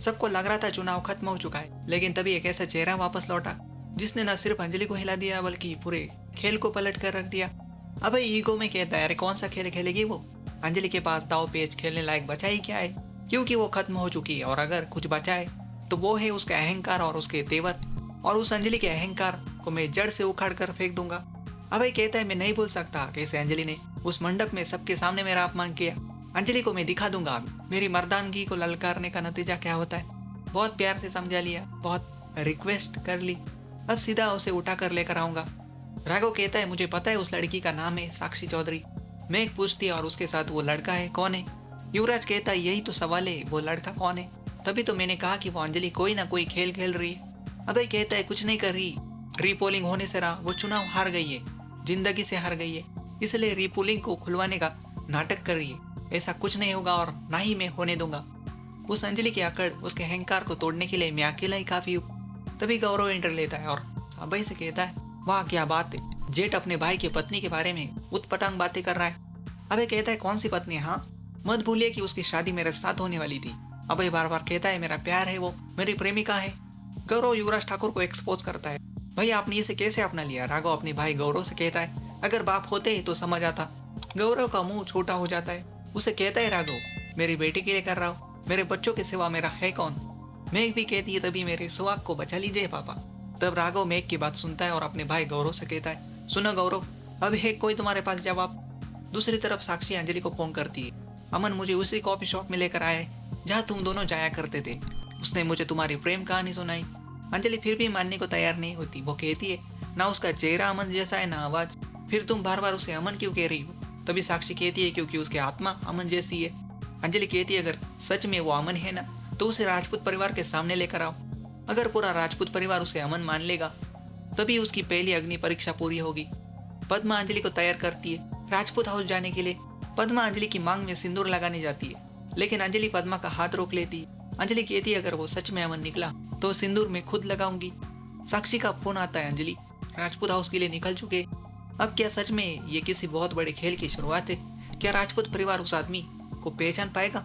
सबको लग रहा था चुनाव खत्म हो चुका है, लेकिन तभी एक ऐसा चेहरा वापस लौटा जिसने न सिर्फ अंजलि को हिला दिया बल्कि पूरे खेल को पलट कर रख दिया। अब ईगो में कहता है, अरे कौन सा खेल खेलेगी वो? अंजलि के पास दाव पेच खेलने लायक बचा ही क्या है, क्योंकि वो खत्म हो चुकी है। और अगर कुछ बचा है तो वो है उसका अहंकार और उसके तेवर, और उस अंजलि के अहंकार को मैं जड़ से उखाड़ कर फेंक दूंगा। अभय कहता है, मैं नहीं भूल सकता कैसे अंजलि ने उस मंडप में सबके सामने मेरा अपमान किया। अंजलि को मैं दिखा दूंगा मेरी मर्दानगी को ललकारने का नतीजा क्या होता है। बहुत प्यार से समझा लिया, बहुत रिक्वेस्ट कर ली, अब सीधा उसे उठा कर लेकर आऊंगा। राघव कहता है, मुझे पता है उस लड़की का नाम है साक्षी चौधरी। मैं पूछती और उसके साथ वो लड़का है, कौन है? युवराज कहता है, यही तो सवाल है, वो लड़का कौन है? तभी तो मैंने कहा कि वो अंजलि कोई ना कोई खेल खेल रही है। अभय कहता है, कुछ नहीं कर रही, रीपोलिंग होने से रहा वो चुनाव हार गई है, जिंदगी से हार गई है, इसलिए रीपोलिंग को खुलवाने का नाटक कर रही है। ऐसा कुछ नहीं होगा और ना ही मैं होने दूंगा। उस अंजलि की अकड़, उसके अहंकार को तोड़ने के लिए मैं अकेला ही काफी हूँ। तभी गौरव एंटर लेता है और अभय से कहता है, वाह क्या बात है, जेठ अपने भाई की पत्नी के बारे में उतपटांग बातें कर रहा है। अभय कहता है, कौन सी पत्नी? हाँ, मत भूलिए कि उसकी शादी मेरे साथ होने वाली थी। अभय बार बार कहता है, मेरा प्यार है, वो मेरी प्रेमिका है। गौरव युवराज ठाकुर को एक्सपोज करता है, भाई आपने इसे कैसे अपना लिया? राघव अपने भाई गौरव से कहता है, अगर बाप होते तो समझ आता। गौरव का मुंह छोटा हो जाता है, उसे कहता है, राघव मेरी बेटी के लिए कर रहा हूँ, मेरे बच्चों के सिवा मेरा है कौन? मेघ भी कहती है, तभी मेरे सुहाग को बचा लीजिए पापा। तब राघव मेघ की बात सुनता है और अपने भाई गौरव से कहता है, सुनो गौरव, अभी है कोई तुम्हारे पास जवाब? दूसरी तरफ साक्षी अंजलि को फोन करती है, अमन मुझे उसी कॉफी शॉप में लेकर आया है जहाँ तुम दोनों जाया करते थे। उसने मुझे तुम्हारी प्रेम कहानी सुनाई। अंजलि फिर भी मानने को तैयार नहीं होती। वो कहती है, ना उसका चेहरा अमन जैसा है ना आवाज, फिर तुम बार बार उसे अमन क्यों कह रही हो? तभी साक्षी कहती है, क्योंकि उसकी आत्मा अमन जैसी है। अंजलि कहती है, अगर सच में वो अमन है ना, तो उसे राजपूत परिवार के सामने लेकर आओ। अगर पूरा राजपूत परिवार उसे अमन मान लेगा, तभी उसकी पहली अग्नि परीक्षा पूरी होगी। पद्मा अंजलि को तैयार करती है राजपूत हाउस जाने के लिए। पद्मा अंजलि की मांग में सिंदूर लगाने जाती है, लेकिन अंजलि पद्मा का हाथ रोक लेती है। अंजलि कहती है, अगर वो सच में अमन निकला तो सिंदूर में खुद लगाऊंगी। साक्षी का फोन आता है, अंजलि राजपूत हाउस के लिए निकल चुके। अब क्या सच में ये किसी बहुत बड़े खेल की शुरुआत है? क्या राजपूत परिवार उस आदमी को पहचान पाएगा?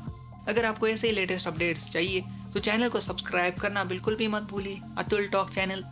अगर आपको ऐसे ही लेटेस्ट अपडेट्स चाहिए तो चैनल को सब्सक्राइब करना बिल्कुल भी मत भूलिए। Atul talk channel